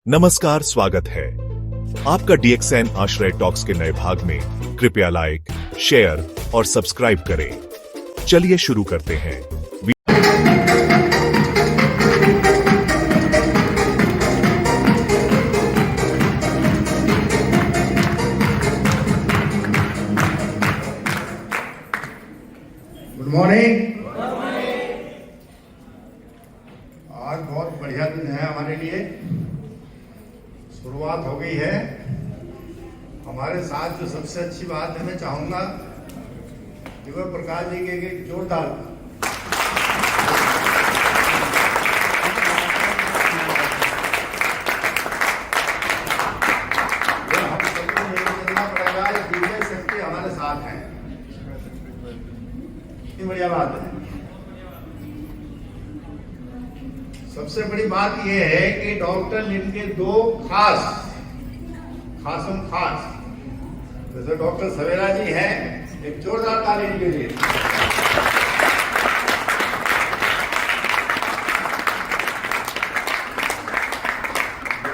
नमस्कार, स्वागत है आपका डीएक्सएन आश्रय टॉक्स के नए भाग में। कृपया लाइक, शेयर और सब्सक्राइब करें। चलिए शुरू करते हैं। Good morning. आज बहुत बढ़िया दिन है हमारे लिए। शुरुआत हो गई है। हमारे साथ जो सबसे अच्छी बात है, मैं चाहूंगा दिव्य प्रकाश जी के एक जोरदार हम सबको यही करना पड़ेगा। ये दिव्य शक्ति हमारे साथ है। कितनी बढ़िया बात है। सबसे बड़ी बात यह है कि डॉक्टर इनके दो खास जैसे डॉक्टर सवेरा जी हैं, एक जोरदार ताली इनके लिए।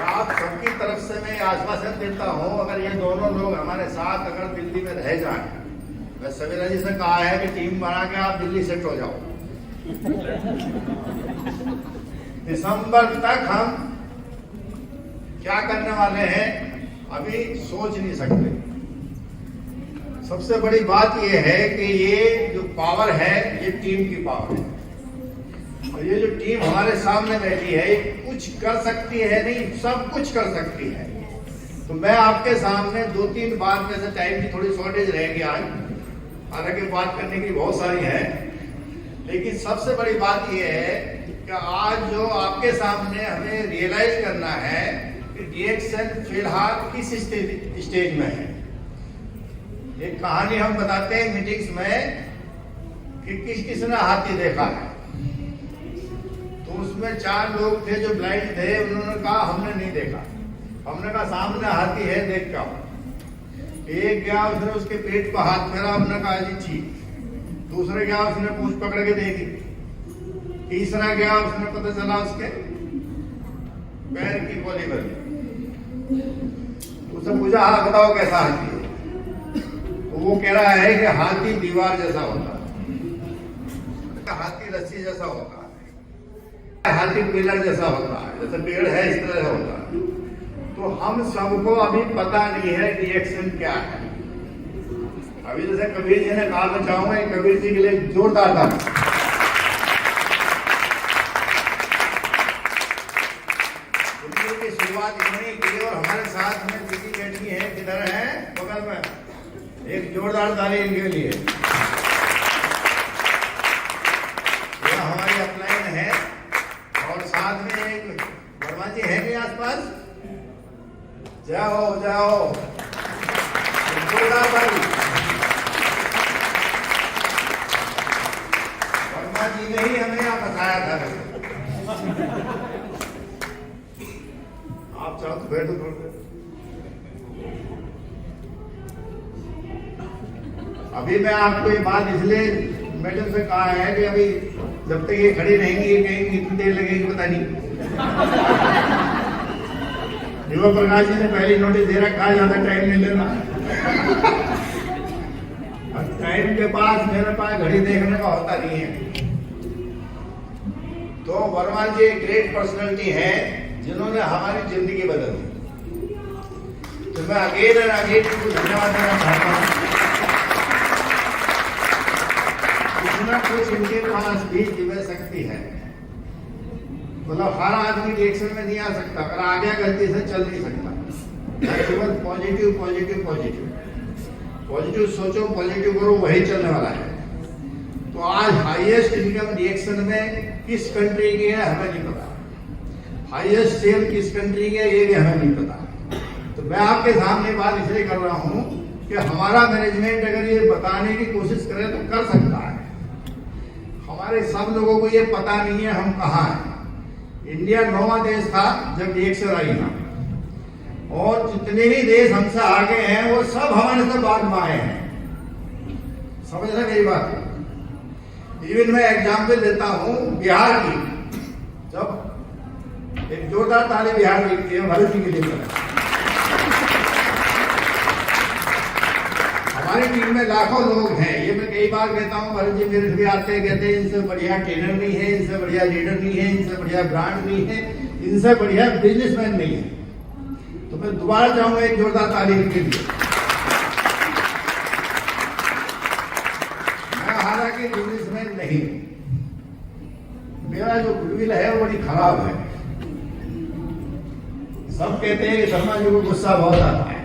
आप सबकी तरफ से मैं आश्वासन देता हूं, अगर ये दोनों लोग हमारे साथ अगर दिल्ली में रह जाएं, मैं सवेरा जी से कहा है कि टीम बना के आप दिल्ली सेट हो जाओ। दिसंबर तक हम क्या करने वाले हैं अभी सोच नहीं सकते। सबसे बड़ी बात यह है कि ये जो पावर है, ये टीम की पावर है। और ये जो टीम हमारे सामने बैठी है, ये कुछ कर सकती है नहीं, सब कुछ कर सकती है। तो मैं आपके सामने दो तीन बात, वैसे टाइम की थोड़ी शॉर्टेज रहेगी आज, हालांकि बात करने की बहुत सारी है, लेकिन सबसे बड़ी बात यह है कि आज जो आपके सामने हमें रियलाइज करना है कि डीएक्सएन फिलहाल किस स्टेज में है। एक कहानी हम बताते हैं मीटिंग्स में कि किसने हाथी देखा है। तो उसमें 4 लोग थे जो ब्लाइंड थे, उन्होंने कहा हमने नहीं देखा। हमने कहा सामने हाथी है, देख के आओ। एक गया, उसने उसके पेट पर हाथ फेरा, हमने कहा जी ठीक। दूसरे गया, उसने पूंछ पकड़ के देखी। तीसरा गया, उसने पता चला उसके पैर की गोली बनी। उसने पूछा हाँ बताओ कैसा हाथी है। तो वो कह रहा है कि हाथी दीवार जैसा होता है, हाथी रस्सी जैसा होता है, हाथी पिलर जैसा होता है, जैसे पेड़ है इस तरह होता है। तो हम सबको अभी पता नहीं है डीएक्सएन क्या है। अभी जैसे कबीर जी ने कहा, मैं चाहूंगा कबीर जी के लिए जोरदार था। शुरुआत इन्होंने की और हमारे साथ में दीदी बैठी है, किधर है बगल में, एक जोरदार ताली इनके लिए। यह हमारी अपलाइन है और साथ में एक वर्मा जी है कि आसपास। जाओ जाओ, जोरदार ताली। वर्मा जी ने ही हमें यहाँ बताया था। आप चाहो तो बैठो थोड़ी। अभी मैं आपको ये बात इसलिए मैडम से कहा है कि अभी जब तक ये खड़ी रहेंगी, कहेंगी कितनी देर लगेगी पता नहीं। दिव्य प्रकाश जी ने पहले नोटिस दे रखा है, ज्यादा टाइम नहीं लेना। टाइम के पास मेरे पास घड़ी देखने का होता नहीं है। तो वर्मा जी एक ग्रेट पर्सनालिटी है जिन्होंने हमारी जिंदगी बदल दी। तो मैं अगेन एंड अगेन उनको धन्यवाद देना चाहता हूँ। कुछ ना कुछ इनके पास भी दिव्य शक्ति है। मतलब हर आदमी डीएक्सएन में नहीं आ सकता, अगर आ गया गलती से चल नहीं सकता। केवल पॉजिटिव पॉजिटिव पॉजिटिव पॉजिटिव सोचो, पॉजिटिव करो, वही चलने वाला है। तो आज हाईएस्ट इनकम डीएक्सएन में किस कंट्री की है हमें नहीं पता। हाईएस्ट सेल किस कंट्री की है ये भी हमें नहीं पता। तो मैं आपके सामने बात इसलिए कर रहा हूं कि हमारा मैनेजमेंट अगर ये बताने की कोशिश करे तो कर सकता है। हमारे सब लोगों को ये पता नहीं है हम कहाँ हैं। इंडिया 9वां देश था जब डीएक्सएन आई था, और जितने भी देश हमसे आगे हैं वो सब हमारे से बाद में आए हैं। समझ रहे मेरी बात? इवन मैं एग्जाम्पल देता हूं बिहार की। जब एक जोरदार ताली बिहार की भरत जी के लिए करें। हमारी टीम में लाखों लोग हैं, ये मैं कई बार कहता हूँ, भरत जी मेरे भी आते हैं, कहते हैं इनसे बढ़िया ट्रेनर नहीं है, इनसे बढ़िया लीडर नहीं है, इनसे बढ़िया ब्रांड नहीं है, इनसे बढ़िया बिजनेसमैन नहीं है। तो मैं दोबारा चाहूंगा एक जोरदार ताली के लिए। मैं हालांकि बिजनेसमैन नहीं, मेरा जो गुडविल है वो बड़ी खराब है। सब कहते हैं कि शर्मा जी को गुस्सा बहुत आता है,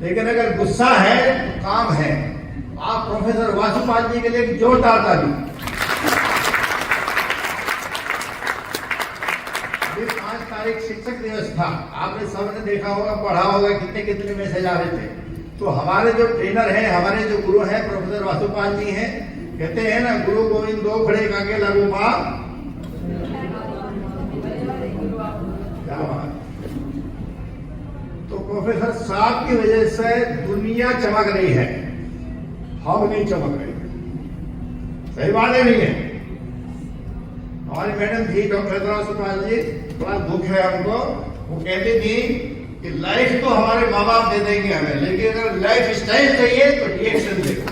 लेकिन अगर गुस्सा है तो काम है। आप प्रोफेसर वासुपाल जी के लिए एक जोरदार ताली। अभी 5 तारीख शिक्षक दिवस था, आपने सबने देखा होगा, पढ़ा होगा, कितने कितने मैसेज आ रहे थे। तो हमारे जो ट्रेनर हैं, हमारे जो गुरु हैं, प्रोफेसर वासुपाल जी हैं, कहते हैं ना, गुरु गोविंद दो खड़े काके लागू पा। क्या बात। तो प्रोफेसर साहब की वजह से दुनिया चमक रही है, हम नहीं चमक रहे। सही बात है, नहीं है? हमारी मैडम थी डॉक्टर वासुपाल जी, बड़ा दुख है हमको। वो कहती थी कि लाइफ तो हमारे माँ बाप दे देंगे हमें, लेकिन अगर लाइफ स्टाइल चाहिए तो रिएक्शन देखो।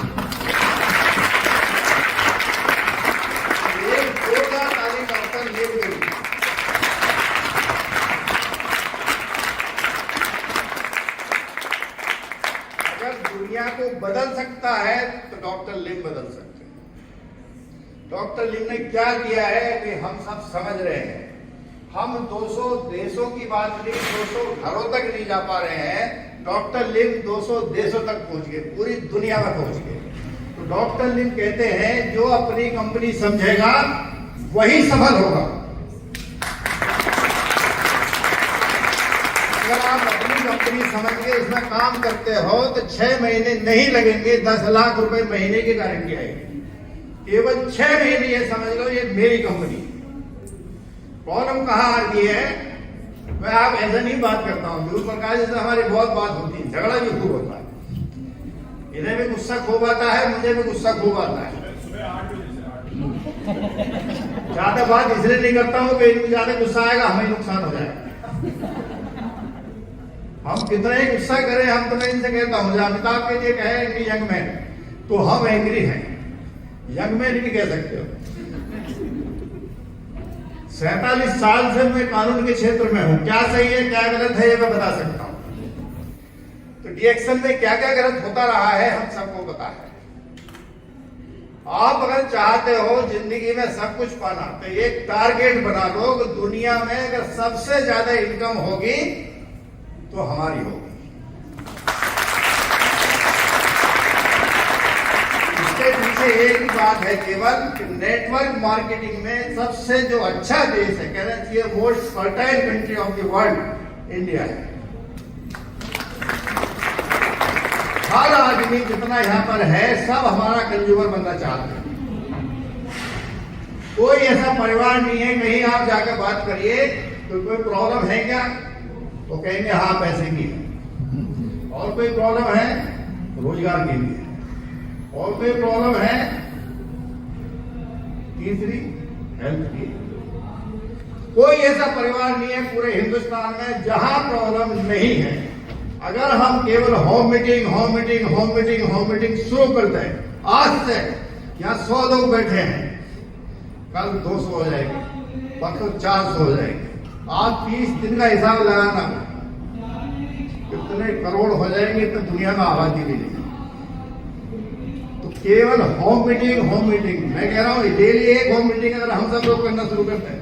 एक जोरदार ताली का उत्तर ये भी। अगर दुनिया को बदल सकता है तो डॉक्टर लिम बदल सकते हैं। डॉक्टर लिम ने क्या किया है कि हम सब समझ रहे हैं। हम 200 देशों की बात नहीं, 200 घरों तक नहीं जा पा रहे हैं। डॉक्टर लिम 200 देशों तक पहुंच गए, पूरी दुनिया में पहुंच गए। तो डॉक्टर लिम कहते हैं जो अपनी कंपनी समझेगा वही सफल होगा। अगर आप अपनी कंपनी समझ के इसमें काम करते हो तो 6 महीने नहीं लगेंगे, 10 लाख रुपए महीने की गारंटी आएगी। केवल 6 महीने ये समझ लो ये मेरी कंपनी। प्रॉब्लम कहाँ आती है? मैं आप ऐसा नहीं बात करता हूँ, गुरु प्रकाश से हमारी बहुत बात होती है, झगड़ा भी खूब होता है। इन्हें भी गुस्सा खूब आता है, मुझे भी गुस्सा खूब आता है। ज्यादा बात इसलिए नहीं करता हूँ कि इनको ज्यादा गुस्सा आएगा हमें नुकसान हो जाएगा। हम कितना ही गुस्सा करें, हम तो मैं इनसे कहता हूँ, अमिताभ के लिए कहे यंग मैन, तो हम एंग्री हैं, यंग मैन नहीं कह सकते हो। 47 साल से मैं कानून के क्षेत्र में हूं, क्या सही है क्या गलत है ये मैं बता सकता हूं। तो डीएक्शन में क्या क्या गलत होता रहा है हम सबको पता है। आप अगर चाहते हो जिंदगी में सब कुछ पाना तो एक टारगेट बना लो कि दुनिया में अगर सबसे ज्यादा इनकम होगी तो हमारी होगी। इसके पीछे एक ही बात है केवल कि नेटवर्क मार्केटिंग में सबसे जो अच्छा देश है, कहना चाहिए most fertile country of the world India है। हर आदमी जितना यहाँ पर है सब हमारा कंज्यूमर बनना चाहते हैं। कोई ऐसा परिवार नहीं है, कहीं आप जाकर बात करिए तो कोई प्रॉब्लम है क्या तो कहेंगे हाँ पैसे की है, और कोई प्रॉब्लम है रोजगार के लिए, और कोई प्रॉब्लम है तीसरी हेल्थ की। कोई ऐसा परिवार नहीं है पूरे हिंदुस्तान में जहां प्रॉब्लम नहीं है। अगर हम केवल होम मीटिंग शुरू करते हैं, आज से यहाँ 100 लोग बैठे हैं, कल 200 हो जाएंगे, परसों 400 हो जाएंगे। आप 30 दिन का हिसाब लगाना, कितने करोड़ हो जाएंगे तो दुनिया में आबादी भी नहीं। तो केवल होम मीटिंग मैं कह रहा हूँ डेली एक होम मीटिंग अगर हम सब लोग करना शुरू करते हैं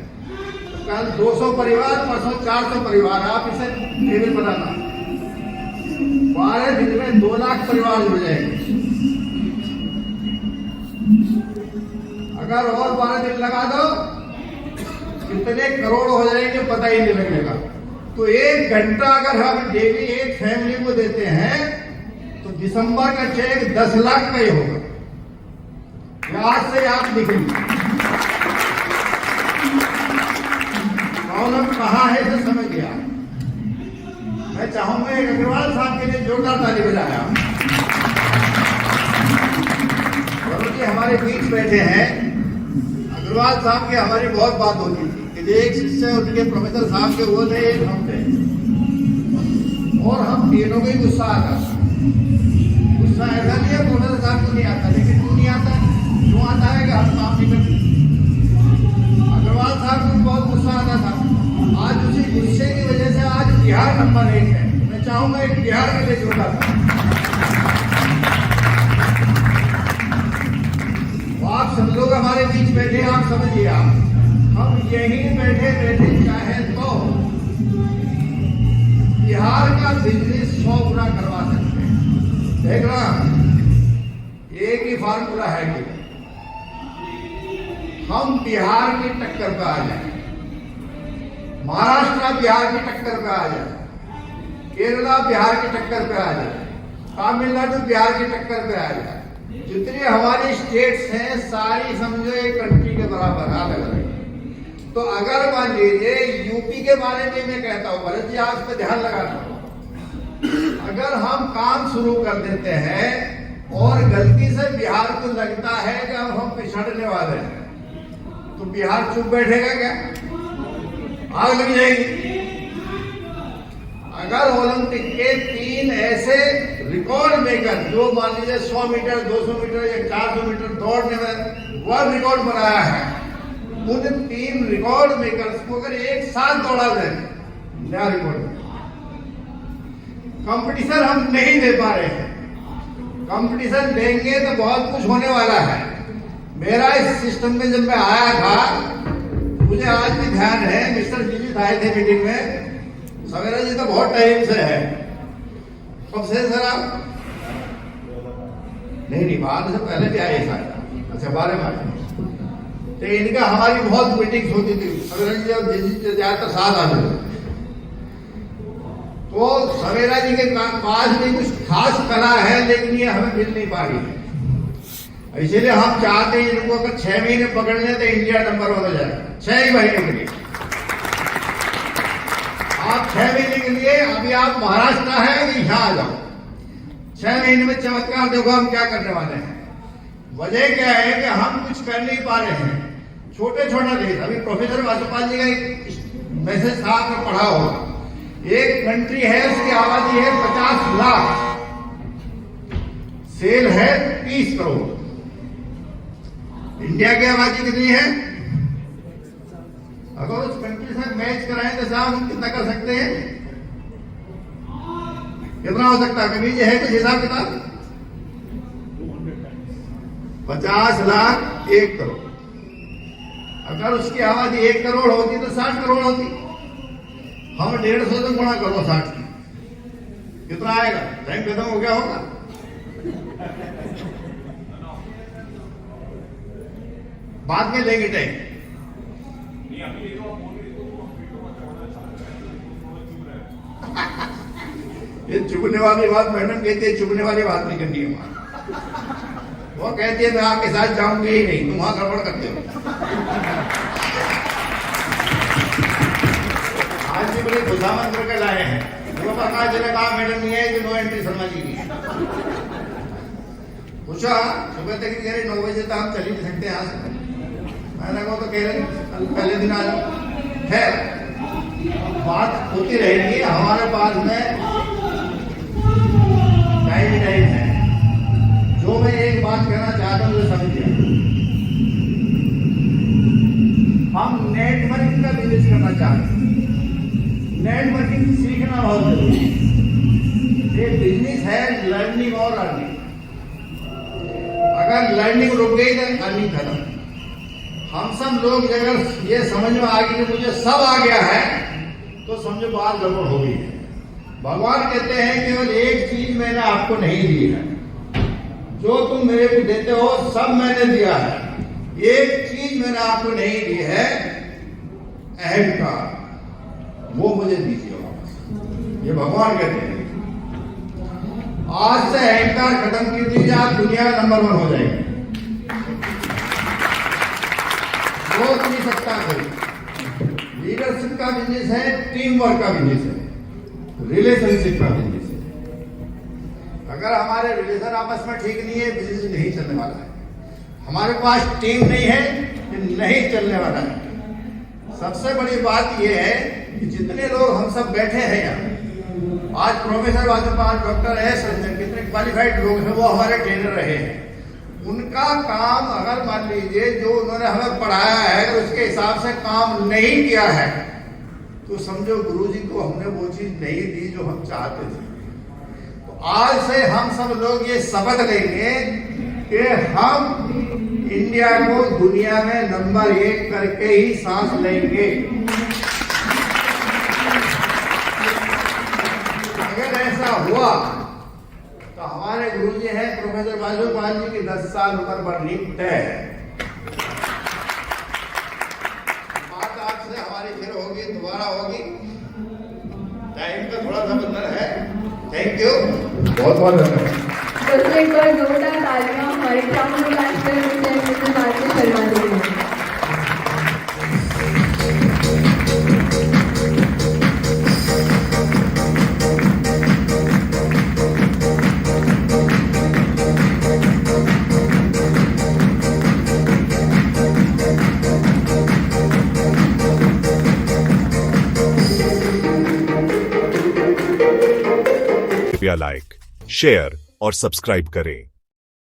तो कल 200 परिवार, परसों 400 परिवार। आप इसे टेबल बनाना, 12 दिन में 2 लाख परिवार जुड़ जाएंगे। अगर और 12 दिन लगा दो कितने करोड़ हो जाएंगे पता ही नहीं लगेगा। तो 1 घंटा अगर हम डेली एक फैमिली को देते हैं तो दिसंबर का चेक 10 लाख का ही होगा। आज से आप लिख लीजिए प्रॉब्लम कहाँ है तो समझ गया। मैं चाहूंगा एक अग्रवाल साहब के लिए जोरदार ताली बजाया। जी हमारे बीच बैठे हैं। अग्रवाल साहब की हमारी बहुत बात होती थी कि एक शिष्य उनके प्रोफेसर साहब के वो थे, एक हम थे, और हम तीनों को ही गुस्सा आता था। गुस्सा ऐसा नहीं है प्रोफेसर साहब को नहीं आता, लेकिन क्यों नहीं आता? क्यों आता है कि हम काम नहीं करते। अग्रवाल साहब को बहुत गुस्सा आता था। आज उसी गुस्से की वजह से आज बिहार नंबर 1 है। मैं चाहूंगा एक बिहार के लिए जोड़ा था। आप सब लोग हमारे बीच बैठे, आप समझिए, आप हम यहीं बैठे बैठे चाहे तो बिहार का बिजनेस 100 गुना करवा सकते हैं। देख रहा, एक ही फार्मूला है कि हम बिहार की टक्कर पे आ जाए, महाराष्ट्र बिहार की टक्कर पे आ जाए, केरला बिहार की टक्कर पे आ जाए, तमिलनाडु बिहार की टक्कर पे आ जाए। जितनी हमारी स्टेट्स हैं सारी समझो एक कंट्री के बराबर अलग अलग। तो अगर मान लीजिए यूपी के बारे में मैं कहता हूं, भरत जी आप इस पर ध्यान लगाना, अगर हम काम शुरू कर देते हैं और गलती से बिहार को लगता है कि अब हम पिछड़ने वाले हैं, तो बिहार चुप बैठेगा क्या? आग लग जाएगी। अगर ओलंपिक के 3 ऐसे रिकॉर्ड मेकर जो मान लीजिए 100 मीटर, 200 मीटर या 400 मीटर दौड़ने में वर्ल्ड रिकॉर्ड बनाया है, उन 3 रिकॉर्ड मेकर्स को अगर एक साथ दौड़ा जाए, नया रिकॉर्ड। कंपटीशन हम नहीं दे पा रहे हैं, कंपटीशन देंगे तो बहुत कुछ होने वाला है। मेरा इस सिस्टम में जब मैं आया था, मुझे आज भी ध्यान है, मिस्टर जीजित आए थे मीटिंग में। सवेरा जी तो बहुत टाइम से है, कब से सर आप? नहीं, बाद से पहले भी आए शायद। अच्छा, 12 मार्च। तो इनका हमारी बहुत मीटिंग्स होती थी, सवेरा जी और जीजित ज्यादातर साथ आते थे। तो सवेरा जी के पास भी कुछ खास कला है, लेकिन ये हमें मिल नहीं पा रही है। इसीलिए हम चाहते हैं इनको अगर 6 महीने पकड़ लें तो इंडिया नंबर 1 हो जाए। 6 ही महीने के लिए आप 6 महीने के लिए अभी आप महाराष्ट्र है कि यहाँ आ जाओ, 6 महीने में चमत्कार देखो हम क्या करने वाले हैं। वजह क्या है कि हम कुछ कर नहीं पा रहे हैं। छोटे छोटा देश, अभी प्रोफेसर वासुपाल जी का एक मैसेज था आपने पढ़ा होगा। एक कंट्री है, उसकी आबादी है 50 लाख, सेल है 30 करोड़। इंडिया की आबादी कितनी है? अगर उस कंट्री से मैच कराएं तो साहब हम कितना कर सकते हैं? कितना हो सकता है? कभी ये है कुछ हिसाब किताब? 50 लाख 1 करोड़। अगर उसकी आबादी 1 करोड़ होती तो 60 करोड़ होती। हम 150 से गुणा करो 60 की, कितना आएगा? टाइम खत्म हो गया होगा। बाद में लेंगे टाइम। ये चुभने वाली बात मैडम कहती है, चुभने वाली बात नहीं करनी है। वो कहती है मैं आपके साथ जाऊंगी ही नहीं, तुम वहां गड़बड़ करते हो। आज भी बड़े खुशामद करके लाए हैं। वो प्रकाश जी ने कहा मैडम नहीं है, नो एंट्री शर्मा जी की पूछा। सुबह तक कह रहे 9 बजे तक हम चल ही नहीं सकते यहाँ से। मैंने कहा तो कह रहे पहले दिन आ जाओ। है बात होती रहेगी, हमारे पास में टाइम है। जो मैं एक बात कहना चाहता हूँ समझिए, हम नेटवर्किंग का बिजनेस करना चाहते हैं। नेटवर्किंग सीखना बहुत जरूरी है। ये बिजनेस है लर्निंग और अर्निंग। अगर लर्निंग रुक गई तो अर्निंग खत्म। हम सब लोग अगर ये समझ में आ गई कि मुझे सब आ गया है तो समझो बात गड़बड़ हो गई है। भगवान कहते हैं केवल एक चीज मैंने आपको नहीं दी है, जो तुम मेरे को देते हो सब मैंने दिया है। एक चीज मैंने आपको नहीं दी है, अहंकार, वो मुझे दीजिए वापस। ये भगवान कहते हैं। आज से अहंकार खत्म कर दीजिए, आप दुनिया का नंबर 1 हो जाएंगे। रोक नहीं सकता कोई। लीडरशिप का बिजनेस है, टीम वर्क का बिजनेस है, रिलेशनशिप का बिजनेस है। अगर हमारे रिलेशन आपस में ठीक नहीं है, बिजनेस नहीं चलने वाला है। हमारे पास टीम नहीं है, नहीं चलने वाला है। सबसे बड़ी बात यह है कि जितने लोग हम सब बैठे हैं यहाँ, आज प्रोफेसर वाले पास डॉक्टर है, कितने क्वालिफाइड लोग हैं, वो हमारे ट्रेनर रहे हैं। उनका काम अगर मान लीजिए जो उन्होंने हमें पढ़ाया है अगर उसके हिसाब से काम नहीं किया है तो समझो गुरुजी को हमने वो चीज नहीं दी जो हम चाहते थे। तो आज से हम सब लोग ये शपथ लेंगे कि हम इंडिया को दुनिया में नंबर 1 करके ही सांस लेंगे। अगर ऐसा हुआ तो हमारे गुरुजी हैं प्रोफेसर वाजपेयी जी की 10 साल उम्र बढ़नी तय है। बात आपसे हमारी फिर होगी, दोबारा होगी। टाइम का थोड़ा सा बंधन है। थैंक यू, बहुत बहुत धन्यवाद। दोस्तों एक बार जोरदार तालियां हमारे चामुंडा नेशनल मिशन भारतीय शर्मा देंगे। कृपया लाइक, शेयर और सब्सक्राइब करें।